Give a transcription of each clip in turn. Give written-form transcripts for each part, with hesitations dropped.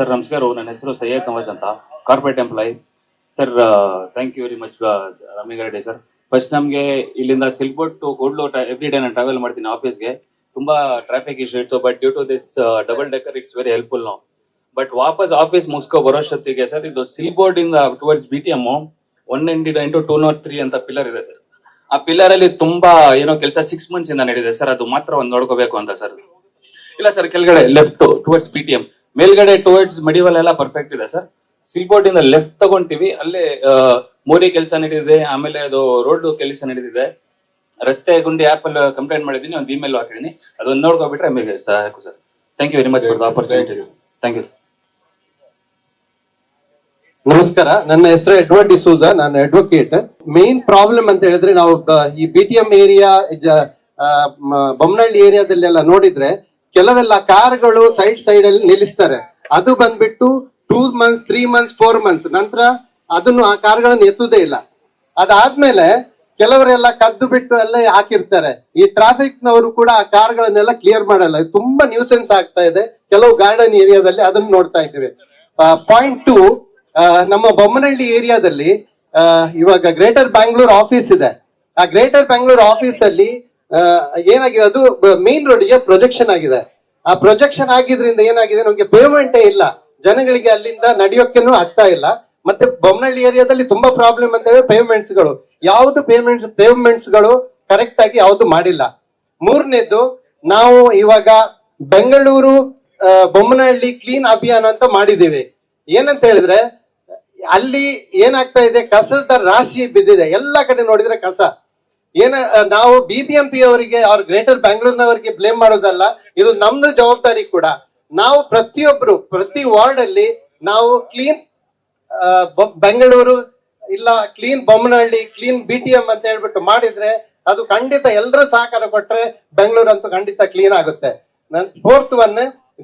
Sir ನಮಸ್ಕಾರ, ನನ್ನ ಹೆಸರು ಸೈಯದ್ ನವಾಜ್ ಅಂತ, corporate employee. Sir thank you very much ರಮ್ಮಿಗಾರೆಡ್ಡಿ ಸರ್. ಫಸ್ಟ್ ನಮಗೆ ಇಲ್ಲಿಂದ silk board to Kudlu every day ನಾನು ಟ್ರಾವೆಲ್ ಮಾಡ್ತೀನಿ ಆಫೀಸ್ಗೆ. ತುಂಬಾ ಟ್ರಾಫಿಕ್ ಇಶ್ಯೂ ಇತ್ತು, but due to this double decker it's very helpful ನಾವು. ಬಟ್ ವಾಪಸ್ ಆಫೀಸ್ ಮುಗಿಸ್ಕೊ ಬರೋಷ್ಟೊತ್ತಿಗೆ ಸರ್ ಇದು ಸಿಲ್ಕ್ ಬೋರ್ಡ್ ಇಂದ ಟುವರ್ಡ್ಸ್ BTM 199-203 ಅಂತ ಪಿಲ್ಲರ್ ಇದೆ ಸರ್. ಆ ಪಿಲ್ಲರ್ ಅಲ್ಲಿ ತುಂಬಾ ಏನೋ ಕೆಲಸ 6 months ಇಂದ ನಡೆದಿದೆ ಸರ್. ಅದು ಮಾತ್ರ ಒಂದು ನೋಡ್ಕೋಬೇಕು ಅಂತ ಸರ್. ಇಲ್ಲ ಸರ್, ಕೆಳಗಡೆ ಲೆಫ್ಟ್ ಟುವರ್ಡ್ಸ್ BTM, ಮೇಲ್ಗಡೆ ಟುವರ್ಡ್ಸ್ ಮೆಡಿವಲ್ ಎಲ್ಲ ಪರ್ಫೆಕ್ಟ್ ಇದೆ ಸರ್. ಸಿಲ್ಕ್ ಬೋರ್ಡ್ ಇಂದ ಲೆಫ್ಟ್ ತಗೊಂತೀವಿ, ಅಲ್ಲೇ ಮೋರಿ ಕೆಲಸ ನಡೀತಿದೆ, ಆಮೇಲೆ ಅದು ರೋಡ್ ಕೆಲಸ ನಡೀತಿದೆ. ರಸ್ತೆ ಗುಂಡಿ ಆಪ್ ಅಲ್ಲಿ ಕಂಪ್ಲೇಂಟ್ ಮಾಡಿದೀನಿ, ಒಂದು ಇಮೇಲ್ ಹಾಕಿದೀನಿ. ಅದನ್ನ ನೋಡ್ಕೊಬಿಟ್ರೆ ಆಮೇಲೆ ಸಾಕು sir. Thank you very much for the opportunity. Thank you. ನಮಸ್ಕಾರ, ನನ್ನ ಹೆಸರು ಎಡ್ವರ್ಡ್ ಡಿಸೂಜಾ, ನಾನು ಅಡ್ವೊಕೇಟ್. ಮೇನ್ ಪ್ರಾಬ್ಲಮ್ ಅಂತ ಹೇಳಿದ್ರೆ ನಾವು ಈ BTM ಏರಿಯಾ, ಬೊಮ್ಮನಹಳ್ಳಿ ಏರಿಯಾದಲ್ಲೆಲ್ಲ ನೋಡಿದ್ರೆ ಕೆಲವೆಲ್ಲ ಕಾರ್ಗಳು ಸೈಡ್ ಅಲ್ಲಿ ನಿಲ್ಲಿಸ್ತಾರೆ. ಅದು ಬಂದ್ಬಿಟ್ಟು 2 months 3 months 4 months ನಂತರ ಅದನ್ನು ಆ ಕಾರ್ಗಳನ್ನು ಎತ್ತುವುದೇ ಇಲ್ಲ. ಅದಾದ್ಮೇಲೆ ಕೆಲವರೆಲ್ಲ ಕದ್ದು ಬಿಟ್ಟು ಎಲ್ಲ ಹಾಕಿರ್ತಾರೆ. ಈ ಟ್ರಾಫಿಕ್ ನವರು ಕೂಡ ಆ ಕಾರ್ಗಳನ್ನೆಲ್ಲ ಕ್ಲಿಯರ್ ಮಾಡಲ್ಲ. ತುಂಬಾ ನ್ಯೂಸೆನ್ಸ್ ಆಗ್ತಾ ಇದೆ ಕೆಲವು ಗಾರ್ಡನ್ ಏರಿಯಾದಲ್ಲಿ, ಅದನ್ನು ನೋಡ್ತಾ ಇದ್ದೀವಿ. ಪಾಯಿಂಟ್ 2, ನಮ್ಮ ಬೊಮ್ಮನಹಳ್ಳಿ ಏರಿಯಾದಲ್ಲಿ ಇವಾಗ ಗ್ರೇಟರ್ ಬ್ಯಾಂಗ್ಳೂರ್ ಆಫೀಸ್ ಇದೆ. ಆ ಗ್ರೇಟರ್ ಬ್ಯಾಂಗ್ಳೂರ್ ಆಫೀಸ್ ಅಲ್ಲಿ ಏನಾಗಿದೆ, ಅದು ಮೇನ್ ರೋಡ್ಗೆ ಪ್ರೊಜೆಕ್ಷನ್ ಆಗಿದೆ. ಆ ಪ್ರೊಜೆಕ್ಷನ್ ಆಗಿದ್ರಿಂದ ಏನಾಗಿದೆ, ನಮಗೆ ಪೇಮೆಂಟೇ ಇಲ್ಲ, ಜನಗಳಿಗೆ ಅಲ್ಲಿಂದ ನಡೆಯೋಕೆನೂ ಆಗ್ತಾ ಇಲ್ಲ. ಮತ್ತೆ ಬೊಮ್ಮನಹಳ್ಳಿ ಏರಿಯಾದಲ್ಲಿ ತುಂಬಾ ಪ್ರಾಬ್ಲಮ್ ಅಂತ ಹೇಳಿದ್ರೆ ಯಾವ್ದು ಪೇಮೆಂಟ್ಸ್ ಗಳು ಕರೆಕ್ಟ್ ಆಗಿ ಯಾವ್ದು ಮಾಡಿಲ್ಲ. ಮೂರನೇದು, ನಾವು ಇವಾಗ ಬೆಂಗಳೂರು ಬೊಮ್ಮನಹಳ್ಳಿ ಕ್ಲೀನ್ ಅಭಿಯಾನ ಅಂತ ಮಾಡಿದೀವಿ. ಏನಂತ ಹೇಳಿದ್ರೆ ಅಲ್ಲಿ ಏನಾಗ್ತಾ ಇದೆ, ಕಸದ ರಾಶಿ ಬಿದ್ದಿದೆ, ಎಲ್ಲಾ ಕಡೆ ನೋಡಿದ್ರೆ ಕಸ. ನಾವು BBMP ಅವರಿಗೆ, ಅವ್ರ ಗ್ರೇಟರ್ ಬ್ಯಾಂಗ್ಳೂರ್ನವರಿಗೆ ಬ್ಲೇಮ್ ಮಾಡೋದಲ್ಲ, ಇದು ನಮ್ದು ಜವಾಬ್ದಾರಿ ಕೂಡ. ನಾವು ಪ್ರತಿ ವಾರ್ಡ್ ಅಲ್ಲಿ ನಾವು ಕ್ಲೀನ್ ಬೆಂಗಳೂರು ಇಲ್ಲ ಕ್ಲೀನ್ ಬೊಮ್ಮನಹಳ್ಳಿ, ಕ್ಲೀನ್ BTM ಅಂತ ಹೇಳ್ಬಿಟ್ಟು ಮಾಡಿದ್ರೆ ಅದು ಖಂಡಿತ ಎಲ್ಲರೂ ಸಹಕಾರ ಕೊಟ್ರೆ ಬೆಂಗಳೂರು ಅಂತೂ ಖಂಡಿತ ಕ್ಲೀನ್ ಆಗುತ್ತೆ. ಫೋರ್ತ್ ಒನ್,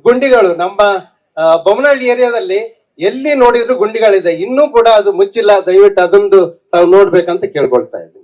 ಗುಂಡಿಗಳು. ನಮ್ಮ ಬೊಮ್ಮನಹಳ್ಳಿ ಏರಿಯಾದಲ್ಲಿ ಎಲ್ಲಿ ನೋಡಿದ್ರು ಗುಂಡಿಗಳಿದೆ, ಇನ್ನೂ ಕೂಡ ಅದು ಮುಚ್ಚಿಲ್ಲ. ದಯವಿಟ್ಟು ಅದೊಂದು ತಾವು ನೋಡ್ಬೇಕಂತ ಕೇಳ್ಕೊಳ್ತಾ ಇದ್ದೀನಿ.